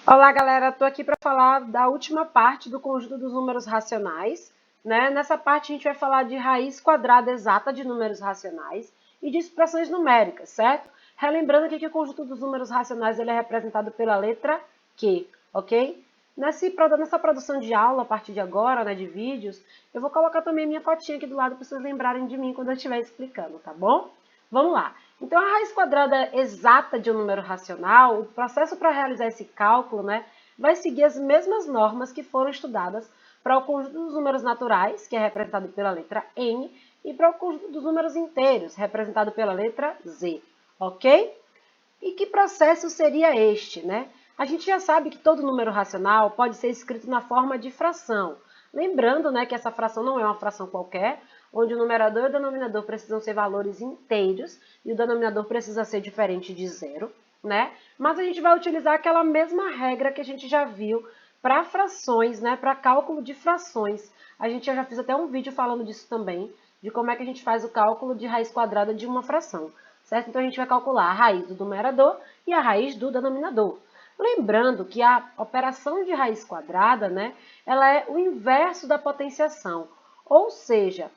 Olá, galera! Estou aqui para falar da última parte do conjunto dos números racionais, né? Nessa parte a gente vai falar de raiz quadrada exata de números racionais e de expressões numéricas, certo? Relembrando aqui que o conjunto dos números racionais ele é representado pela letra Q, ok? Nessa produção de aula, a partir de agora, né, de vídeos, eu vou colocar também minha fotinha aqui do lado para vocês lembrarem de mim quando eu estiver explicando, tá bom? Vamos lá. Então, a raiz quadrada exata de um número racional, o processo para realizar esse cálculo, né, vai seguir as mesmas normas que foram estudadas para o conjunto dos números naturais, que é representado pela letra N, e para o conjunto dos números inteiros, representado pela letra Z, ok? E que processo seria este, né? A gente já sabe que todo número racional pode ser escrito na forma de fração. Lembrando, né, que essa fração não é uma fração qualquer, onde o numerador e o denominador precisam ser valores inteiros e o denominador precisa ser diferente de zero, né? Mas a gente vai utilizar aquela mesma regra que a gente já viu para frações, né, para cálculo de frações. A gente já fez até um vídeo falando disso também, de como é que a gente faz o cálculo de raiz quadrada de uma fração, certo? Então a gente vai calcular a raiz do numerador e a raiz do denominador. Lembrando que a operação de raiz quadrada, né, ela é o inverso da potenciação, ou seja,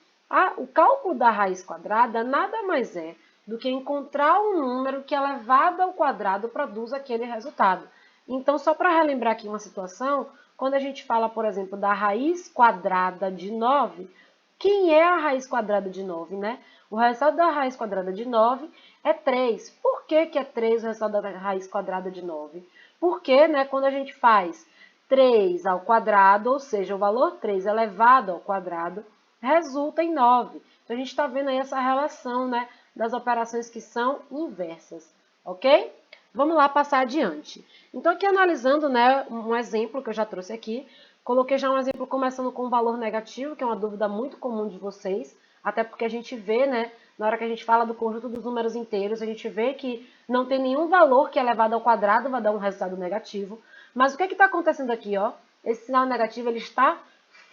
o cálculo da raiz quadrada nada mais é do que encontrar um número que elevado ao quadrado produz aquele resultado. Então, só para relembrar aqui uma situação, quando a gente fala, por exemplo, da raiz quadrada de 9, quem é a raiz quadrada de 9, né? O resultado da raiz quadrada de 9 é 3. Por que é 3 o resultado da raiz quadrada de 9? Porque, né, quando a gente faz 3 ao quadrado, ou seja, o valor 3 elevado ao quadrado, resulta em 9. Então, a gente está vendo aí essa relação, né, das operações que são inversas, ok? Vamos lá passar adiante. Então, aqui analisando, né, um exemplo que eu já trouxe aqui, coloquei já um exemplo começando com um valor negativo, que é uma dúvida muito comum de vocês, até porque a gente vê, né, na hora que a gente fala do conjunto dos números inteiros, a gente vê que não tem nenhum valor que elevado ao quadrado vai dar um resultado negativo. Mas o que está acontecendo aqui, ó? Esse sinal negativo ele está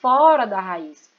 fora da raiz.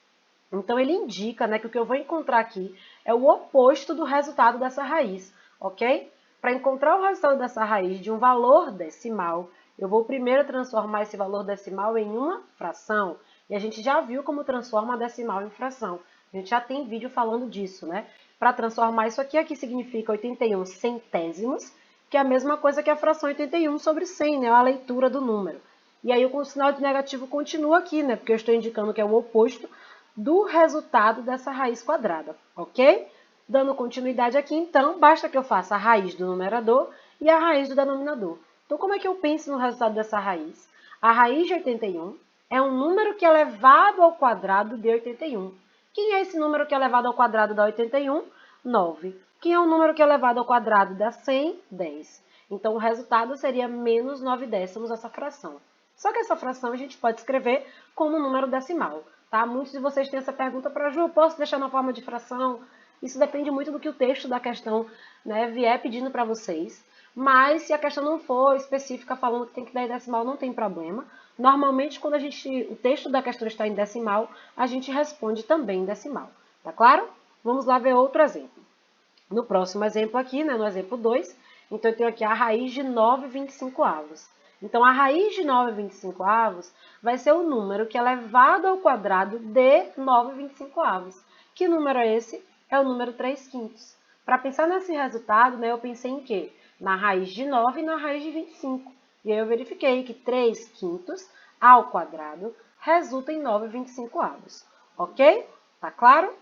Então, ele indica, né, que o que eu vou encontrar aqui é o oposto do resultado dessa raiz, ok? Para encontrar o resultado dessa raiz de um valor decimal, eu vou primeiro transformar esse valor decimal em uma fração. E a gente já viu como transforma a decimal em fração. A gente já tem vídeo falando disso, né? Para transformar isso aqui significa 81 centésimos, que é a mesma coisa que a fração 81 sobre 100, né? A leitura do número. E aí o sinal de negativo continua aqui, né? Porque eu estou indicando que é o oposto do resultado dessa raiz quadrada, ok? Dando continuidade aqui, então, basta que eu faça a raiz do numerador e a raiz do denominador. Então, como é que eu penso no resultado dessa raiz? A raiz de 81 é um número que é elevado ao quadrado de 81. Quem é esse número que é elevado ao quadrado da 81? 9. Quem é o número que é elevado ao quadrado da 100? 10. Então, o resultado seria menos 9 décimos essa fração. Só que essa fração a gente pode escrever como um número decimal. Tá? Muitos de vocês têm essa pergunta para Ju, posso deixar na forma de fração? Isso depende muito do que o texto da questão, né, vier pedindo para vocês. Mas se a questão não for específica falando que tem que dar em decimal, não tem problema. Normalmente, quando o texto da questão está em decimal, a gente responde também em decimal. Tá claro? Vamos lá ver outro exemplo. No próximo exemplo aqui, né, no exemplo 2, então eu tenho aqui a raiz de 9,25. Então, a raiz de 9,25 vai ser o número que é elevado ao quadrado de 9,25. Que número é esse? É o número 3/5. Para pensar nesse resultado, né, eu pensei em quê? Na raiz de 9 e na raiz de 25. E aí eu verifiquei que 3/5 ao quadrado resulta em 9,25. Ok? Tá claro?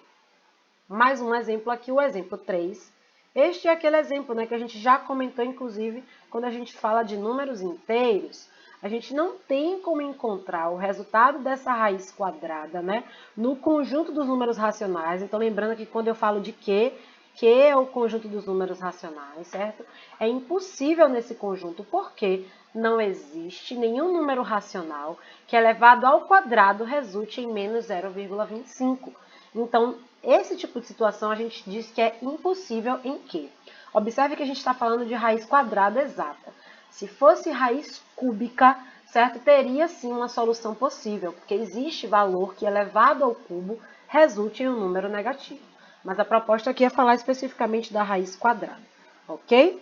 Mais um exemplo aqui, o exemplo 3. Este é aquele exemplo, né, que a gente já comentou, inclusive, quando a gente fala de números inteiros. A gente não tem como encontrar o resultado dessa raiz quadrada, né, no conjunto dos números racionais. Então, lembrando que quando eu falo de Q é o conjunto dos números racionais, certo? É impossível nesse conjunto, porque não existe nenhum número racional que elevado ao quadrado resulte em menos 0,25. Então, esse tipo de situação a gente diz que é impossível em Q. Observe que a gente está falando de raiz quadrada exata. Se fosse raiz cúbica, certo? Teria sim uma solução possível, porque existe valor que elevado ao cubo resulte em um número negativo. Mas a proposta aqui é falar especificamente da raiz quadrada, ok?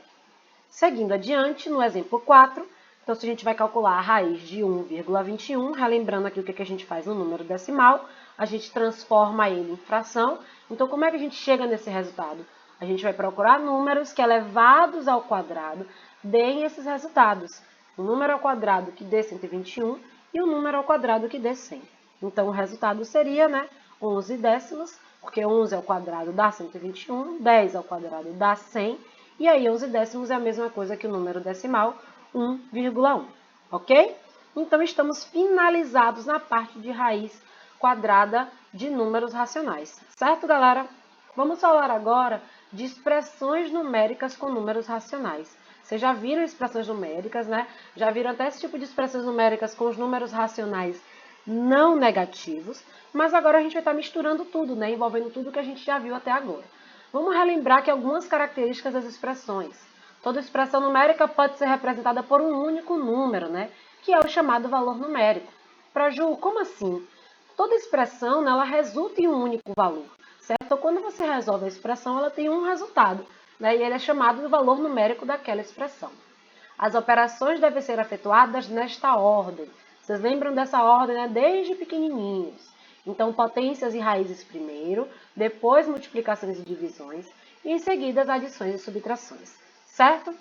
Seguindo adiante, no exemplo 4, Então, se a gente vai calcular a raiz de 1,21, relembrando aqui o que a gente faz no número decimal, a gente transforma ele em fração. Então, como é que a gente chega nesse resultado? A gente vai procurar números que elevados ao quadrado deem esses resultados. O número ao quadrado que dê 121 e o número ao quadrado que dê 100. Então, o resultado seria, 11 décimos, porque 11 ao quadrado dá 121, 10 ao quadrado dá 100, e aí 11 décimos é a mesma coisa que o número decimal, 1,1, ok? Então, estamos finalizados na parte de raiz quadrada de números racionais, certo, galera? Vamos falar agora de expressões numéricas com números racionais. Vocês já viram expressões numéricas, né? Já viram até esse tipo de expressões numéricas com os números racionais não negativos, mas agora a gente vai estar misturando tudo, né? Envolvendo tudo que a gente já viu até agora. Vamos relembrar que algumas características das expressões. Toda expressão numérica pode ser representada por um único número, né? Que é o chamado valor numérico. Para Ju, como assim? Toda expressão, né, ela resulta em um único valor, certo? Então, quando você resolve a expressão, ela tem um resultado, né? E ele é chamado de valor numérico daquela expressão. As operações devem ser efetuadas nesta ordem. Vocês lembram dessa ordem, né? Desde pequenininhos. Então, potências e raízes primeiro, depois multiplicações e divisões, e em seguida as adições e subtrações, certo?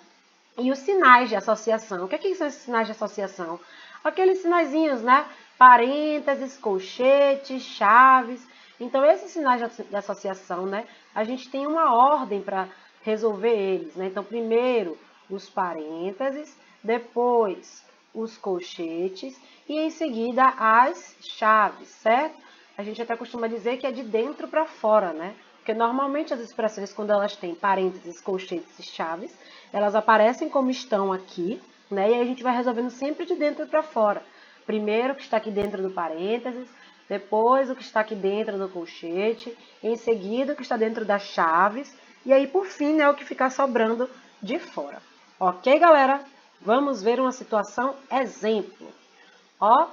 E os sinais de associação. O que são esses sinais de associação? Aqueles sinaizinhos, né? Parênteses, colchetes, chaves. Então, esses sinais de associação, né? A gente tem uma ordem para resolver eles, né? Então, primeiro os parênteses, depois os colchetes e em seguida as chaves, certo? A gente até costuma dizer que é de dentro para fora, né? Porque normalmente as expressões, quando elas têm parênteses, colchetes e chaves, elas aparecem como estão aqui, né? E aí a gente vai resolvendo sempre de dentro para fora. Primeiro o que está aqui dentro do parênteses, depois o que está aqui dentro do colchete, em seguida o que está dentro das chaves, e aí por fim, né, o que ficar sobrando de fora. Ok, galera? Vamos ver uma situação exemplo. Ó,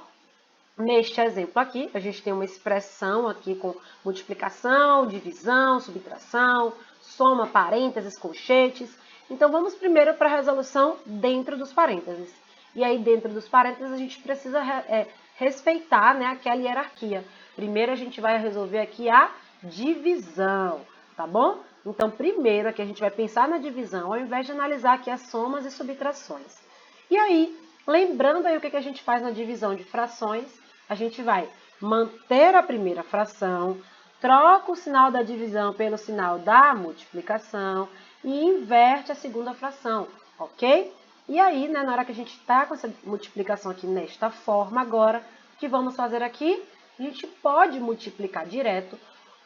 neste exemplo aqui, a gente tem uma expressão aqui com multiplicação, divisão, subtração, soma, parênteses, colchetes. Então, vamos primeiro para a resolução dentro dos parênteses. E aí, dentro dos parênteses, a gente precisa respeitar, né, aquela hierarquia. Primeiro, a gente vai resolver aqui a divisão, tá bom? Então, primeiro aqui a gente vai pensar na divisão, ao invés de analisar aqui as somas e subtrações. E aí, lembrando aí o que a gente faz na divisão de frações, a gente vai manter a primeira fração, troca o sinal da divisão pelo sinal da multiplicação e inverte a segunda fração, ok? E aí, né, na hora que a gente está com essa multiplicação aqui nesta forma agora, o que vamos fazer aqui? A gente pode multiplicar direto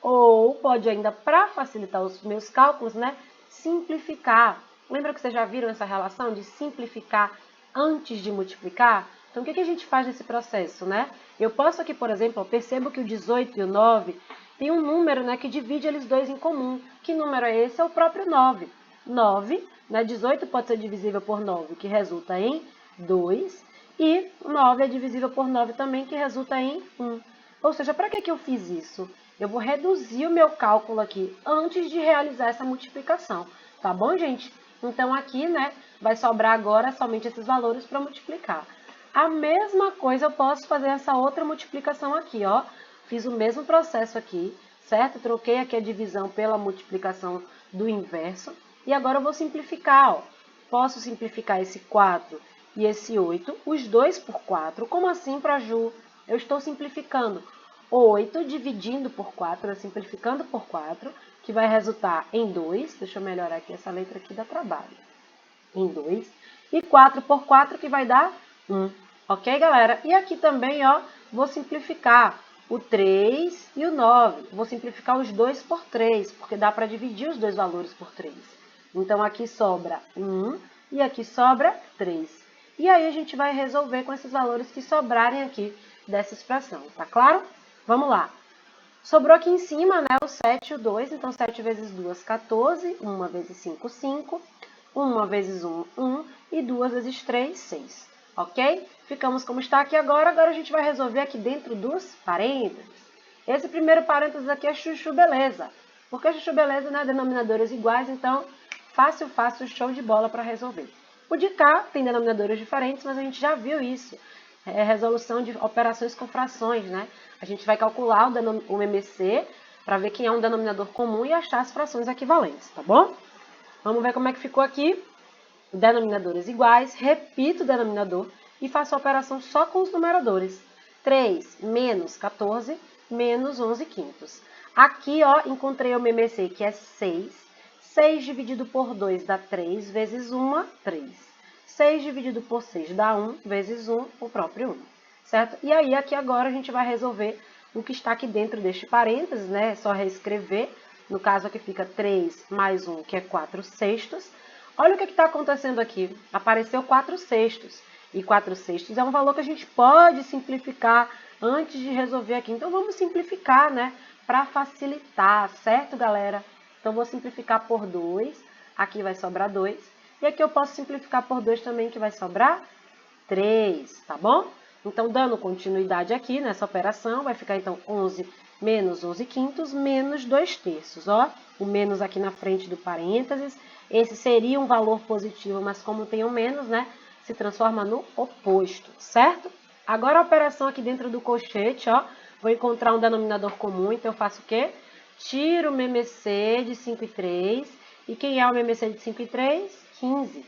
ou pode ainda, para facilitar os meus cálculos, né, simplificar. Lembra que vocês já viram essa relação de simplificar antes de multiplicar? Então, o que a gente faz nesse processo, né? Eu posso aqui, por exemplo, eu percebo que o 18 e o 9 tem um número, né, que divide eles dois em comum. Que número é esse? É o próprio 9. 9, né, 18 pode ser divisível por 9, que resulta em 2. E 9 é divisível por 9 também, que resulta em 1. Ou seja, para que eu fiz isso? Eu vou reduzir o meu cálculo aqui antes de realizar essa multiplicação. Tá bom, gente? Então, aqui, né, vai sobrar agora somente esses valores para multiplicar. A mesma coisa eu posso fazer essa outra multiplicação aqui, ó. Fiz o mesmo processo aqui, certo? Troquei aqui a divisão pela multiplicação do inverso. E agora eu vou simplificar, ó. Posso simplificar esse 4 e esse 8, os dois por 4. Como assim, para Ju? Eu estou simplificando 8 dividindo por 4, simplificando por 4, que vai resultar em 2. Deixa eu melhorar aqui, essa letra aqui dá trabalho. Em 2. E 4 por 4, que vai dar 1. Ok, galera? E aqui também, ó, vou simplificar o 3 e o 9. Vou simplificar os 2 por 3, porque dá para dividir os dois valores por 3. Então, aqui sobra 1 e aqui sobra 3. E aí, a gente vai resolver com esses valores que sobrarem aqui dessa expressão, tá claro? Vamos lá. Sobrou aqui em cima, né, o 7 e o 2. Então, 7 vezes 2, 14. 1 vezes 5, 5. 1 vezes 1, 1. E 2 vezes 3, 6. Ok? Ficamos como está aqui agora. Agora, a gente vai resolver aqui dentro dos parênteses. Esse primeiro parênteses aqui é chuchu beleza. Porque chuchu beleza, né, denominadores iguais. Então, fácil, fácil, show de bola para resolver. O de cá tem denominadores diferentes, mas a gente já viu isso. É resolução de operações com frações, né? A gente vai calcular o MMC para ver quem é um denominador comum e achar as frações equivalentes, tá bom? Vamos ver como é que ficou aqui. Denominadores iguais, repito o denominador e faço a operação só com os numeradores. 3 menos 14 menos 11 quintos. Aqui, ó, encontrei o MMC, que é 6. 6 dividido por 2 dá 3, vezes 1, 3. 6 dividido por 6 dá 1, vezes 1, o próprio 1. Certo? E aí, aqui agora, a gente vai resolver o que está aqui dentro deste parênteses, né? É só reescrever. No caso, aqui fica 3 mais 1, que é 4 sextos. Olha o que está acontecendo aqui. Apareceu 4 sextos. E 4 sextos é um valor que a gente pode simplificar antes de resolver aqui. Então, vamos simplificar, né? Para facilitar, certo, galera? Então, vou simplificar por 2. Aqui vai sobrar 2. E aqui eu posso simplificar por 2 também, que vai sobrar 3, tá bom? Então, dando continuidade aqui nessa operação, vai ficar, então, 11 menos 11 quintos menos 2 terços, ó. O menos aqui na frente do parênteses. Esse seria um valor positivo, mas como tem o menos, né, se transforma no oposto, certo? Agora a operação aqui dentro do colchete, ó, vou encontrar um denominador comum, então eu faço o quê? Tiro o MMC de 5 e 3, e quem é o MMC de 5 e 3? 15.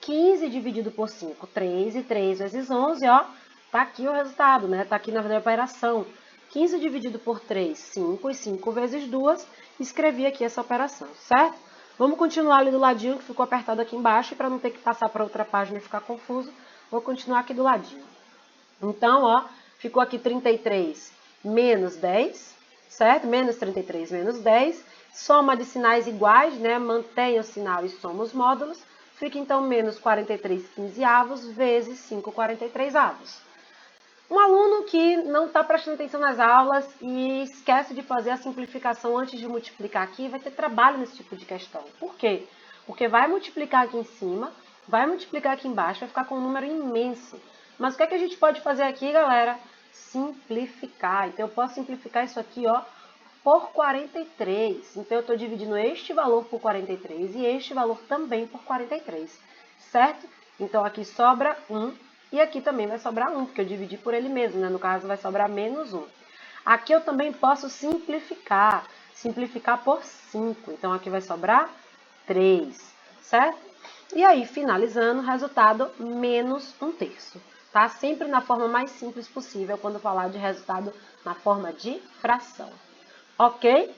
15 dividido por 5, 3, e 3 vezes 11, ó, tá aqui o resultado, né, tá aqui na operação. 15 dividido por 3, 5, e 5 vezes 2, escrevi aqui essa operação, certo? Vamos continuar ali do ladinho, que ficou apertado aqui embaixo, e para não ter que passar para outra página e ficar confuso, vou continuar aqui do ladinho. Então, ó, ficou aqui 33 menos 10, certo? Menos 33 menos 10. Soma de sinais iguais, né? Mantém o sinal e soma os módulos. Fica, então, menos 43 quinzeavos vezes 5 43 avos. Um aluno que não está prestando atenção nas aulas e esquece de fazer a simplificação antes de multiplicar aqui, vai ter trabalho nesse tipo de questão. Por quê? Porque vai multiplicar aqui em cima, vai multiplicar aqui embaixo, vai ficar com um número imenso. Mas o que é que a gente pode fazer aqui, galera? Simplificar. Então, eu posso simplificar isso aqui, ó, por 43. Então, eu estou dividindo este valor por 43 e este valor também por 43, certo? Então, aqui sobra 1. E aqui também vai sobrar 1, porque eu dividi por ele mesmo, né? No caso, vai sobrar menos 1. Aqui eu também posso simplificar. Simplificar por 5. Então, aqui vai sobrar 3, certo? E aí, finalizando, resultado menos 1 terço. Tá? Sempre na forma mais simples possível, quando falar de resultado na forma de fração. Ok?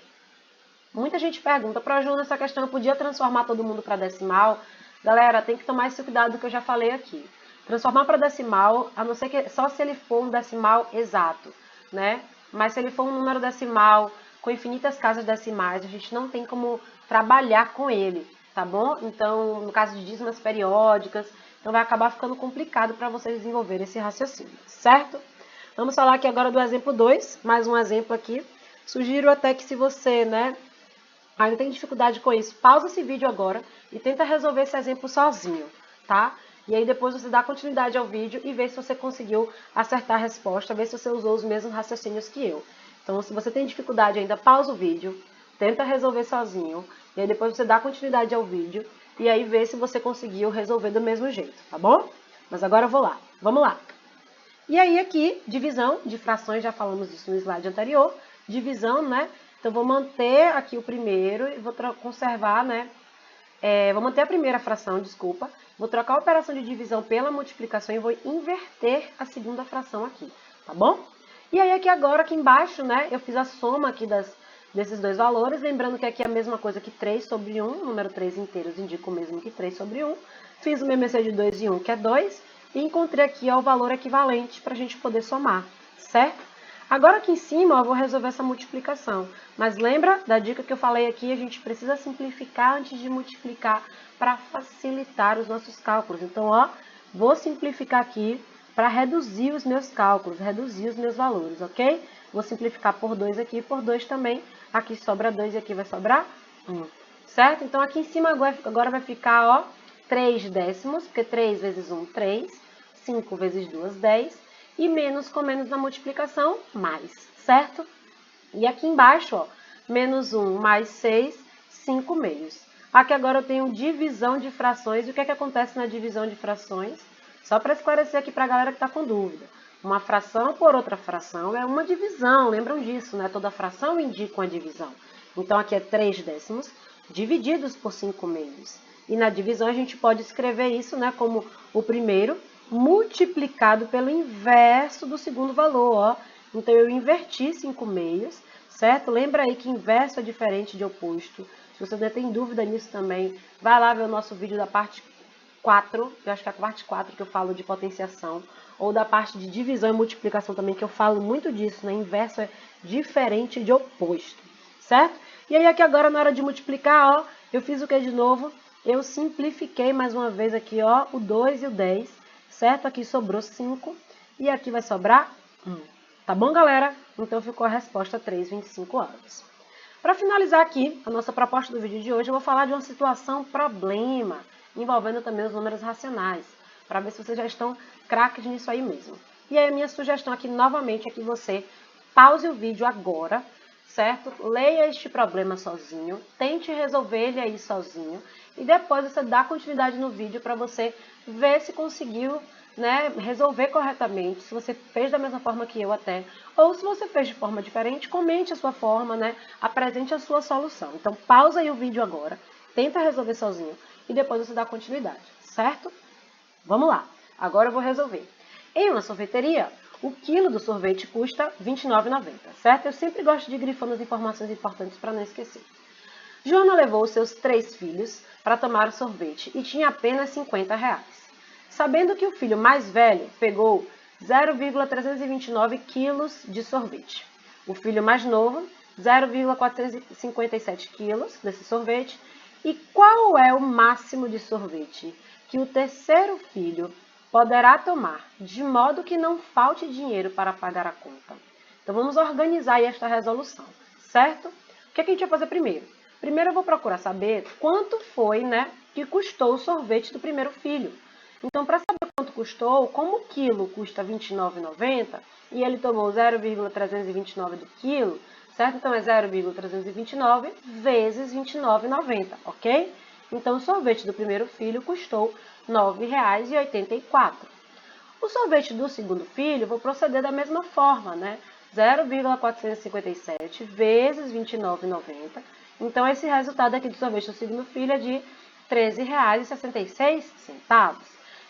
Muita gente pergunta, Júnior, essa questão eu podia transformar todo mundo para decimal? Galera, tem que tomar esse cuidado que eu já falei aqui. Transformar para decimal, a não ser que só se ele for um decimal exato, né? Mas se ele for um número decimal com infinitas casas decimais, a gente não tem como trabalhar com ele, tá bom? Então, no caso de dízimas periódicas, então vai acabar ficando complicado para vocês desenvolverem esse raciocínio, certo? Vamos falar aqui agora do exemplo 2, mais um exemplo aqui. Sugiro até que se você, né, ainda tem dificuldade com isso, pausa esse vídeo agora e tenta resolver esse exemplo sozinho, tá? E aí depois você dá continuidade ao vídeo e vê se você conseguiu acertar a resposta, vê se você usou os mesmos raciocínios que eu. Então, se você tem dificuldade ainda, pausa o vídeo, tenta resolver sozinho, e aí depois você dá continuidade ao vídeo, e aí vê se você conseguiu resolver do mesmo jeito, tá bom? Mas agora eu vou lá, vamos lá. E aí aqui, divisão de frações, já falamos disso no slide anterior, divisão, né? Então, vou manter aqui o primeiro e vou conservar, né? Vou manter a primeira fração, desculpa. Vou trocar a operação de divisão pela multiplicação e vou inverter a segunda fração aqui, tá bom? E aí aqui agora, aqui embaixo, né, eu fiz a soma aqui desses dois valores, lembrando que aqui é a mesma coisa que 3 sobre 1, número 3 inteiros indica o mesmo que 3 sobre 1. Fiz o MMC de 2 e 1, que é 2, e encontrei aqui ó, o valor equivalente para a gente poder somar, certo? Agora aqui em cima, eu vou resolver essa multiplicação. Mas lembra da dica que eu falei aqui? A gente precisa simplificar antes de multiplicar para facilitar os nossos cálculos. Então, ó, vou simplificar aqui para reduzir os meus cálculos, reduzir os meus valores, ok? Vou simplificar por 2 aqui e por 2 também. Aqui sobra 2 e aqui vai sobrar 1, certo? Então, aqui em cima agora vai ficar, ó, 3 décimos, porque 3 vezes 1, 3. 5 vezes 2, 10. E menos com menos na multiplicação, mais, certo? E aqui embaixo, ó, menos 1 mais 6, 5 meios. Aqui agora eu tenho divisão de frações. E o que é que acontece na divisão de frações? Só para esclarecer aqui para a galera que está com dúvida. Uma fração por outra fração é uma divisão, lembram disso, né? Toda fração indica uma divisão. Então, aqui é 3 décimos divididos por 5 meios. E na divisão a gente pode escrever isso, né, como o primeiro multiplicado pelo inverso do segundo valor, ó. Então, eu inverti 5 meios, certo? Lembra aí que inverso é diferente de oposto. Se você ainda tem dúvida nisso também, vai lá ver o nosso vídeo da parte 4, eu acho que é a parte 4 que eu falo de potenciação, ou da parte de divisão e multiplicação também, que eu falo muito disso, né? Inverso é diferente de oposto, certo? E aí aqui agora na hora de multiplicar, ó, eu fiz o que de novo? Eu simplifiquei mais uma vez aqui, ó, o 2 e o 10, certo? Aqui sobrou 5 e aqui vai sobrar 1. Tá bom, galera? Então ficou a resposta 3,25 horas. Para finalizar aqui a nossa proposta do vídeo de hoje, eu vou falar de uma situação problema, envolvendo também os números racionais, para ver se vocês já estão craques nisso aí mesmo. E aí a minha sugestão aqui novamente é que você pause o vídeo agora, certo? Leia este problema sozinho, tente resolver ele aí sozinho, e depois você dá continuidade no vídeo para você ver se conseguiu, né, resolver corretamente, se você fez da mesma forma que eu até, ou se você fez de forma diferente, comente a sua forma, né, apresente a sua solução. Então pausa aí o vídeo agora, tenta resolver sozinho e depois você dá continuidade, certo? Vamos lá, agora eu vou resolver. Em uma sorveteria, o quilo do sorvete custa R$ 29,90, certo? Eu sempre gosto de grifar as informações importantes para não esquecer. Joana levou seus 3 filhos para tomar o sorvete e tinha apenas R$ 50. Sabendo que o filho mais velho pegou 0,329 quilos de sorvete, o filho mais novo 0,457 quilos desse sorvete, e qual é o máximo de sorvete que o terceiro filho poderá tomar, de modo que não falte dinheiro para pagar a conta? Então vamos organizar aí esta resolução, certo? O que a gente vai fazer primeiro? Primeiro eu vou procurar saber quanto foi, né, que custou o sorvete do primeiro filho. Então, para saber quanto custou, como o quilo custa R$ 29,90 e ele tomou 0,329 do quilo, certo? Então, é 0,329 vezes R$ 29,90, ok? Então, o sorvete do primeiro filho custou R$ 9,84. O sorvete do segundo filho, vou proceder da mesma forma, né? 0,457 vezes R$ 29,90. Então, esse resultado aqui do sorvete do segundo filho é de R$ 13,66.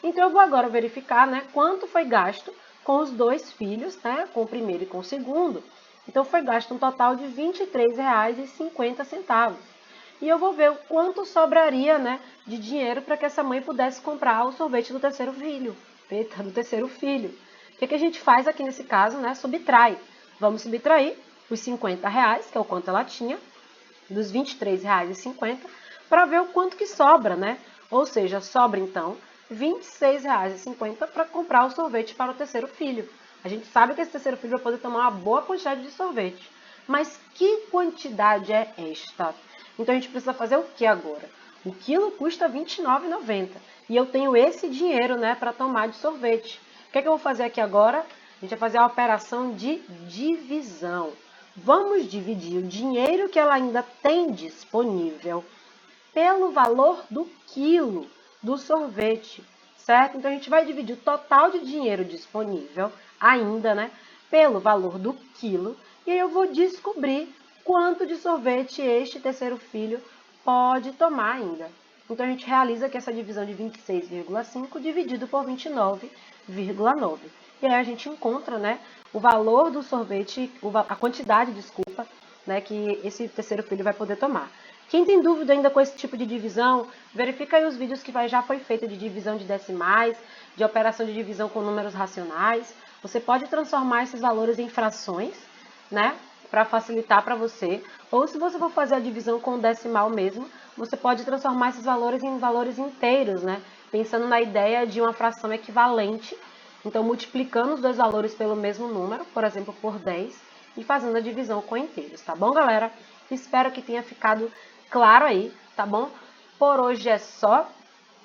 Então, eu vou agora verificar, né, quanto foi gasto com os 2 filhos, né, com o primeiro e com o segundo. Então, foi gasto um total de R$ 23,50. E eu vou ver o quanto sobraria, né, de dinheiro para que essa mãe pudesse comprar o sorvete do terceiro filho. Eita, do terceiro filho. O que a gente faz aqui nesse caso, né, subtrai. Vamos subtrair os R$ 50, que é o quanto ela tinha, dos R$ 23,50, para ver o quanto que sobra, né? Ou seja, sobra então R$ 26,50 para comprar o sorvete para o terceiro filho. A gente sabe que esse terceiro filho vai poder tomar uma boa quantidade de sorvete. Mas que quantidade é esta? Então a gente precisa fazer o que agora? O quilo custa R$ 29,90 e eu tenho esse dinheiro, né, para tomar de sorvete. O que é que eu vou fazer aqui agora? A gente vai fazer a operação de divisão. Vamos dividir o dinheiro que ela ainda tem disponível pelo valor do quilo do sorvete, certo? Então, a gente vai dividir o total de dinheiro disponível ainda, né, pelo valor do quilo, e aí eu vou descobrir quanto de sorvete este terceiro filho pode tomar ainda. Então, a gente realiza aqui essa divisão de 26,5 dividido por 29,9. E aí a gente encontra, né, o valor do sorvete, a quantidade, desculpa, né, que esse terceiro filho vai poder tomar. Quem tem dúvida ainda com esse tipo de divisão, verifica aí os vídeos que já foi feito de divisão de decimais, de operação de divisão com números racionais. Você pode transformar esses valores em frações, né, para facilitar para você. Ou se você for fazer a divisão com decimal mesmo, você pode transformar esses valores em valores inteiros, né, pensando na ideia de uma fração equivalente. Então, multiplicando os dois valores pelo mesmo número, por exemplo, por 10, e fazendo a divisão com inteiros, tá bom, galera? Espero que tenha ficado claro aí, tá bom? Por hoje é só.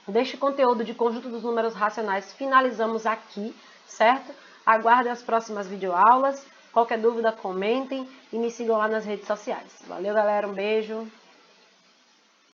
Deste conteúdo de conjunto dos números racionais finalizamos aqui, certo? Aguardem as próximas videoaulas. Qualquer dúvida, comentem e me sigam lá nas redes sociais. Valeu, galera. Um beijo.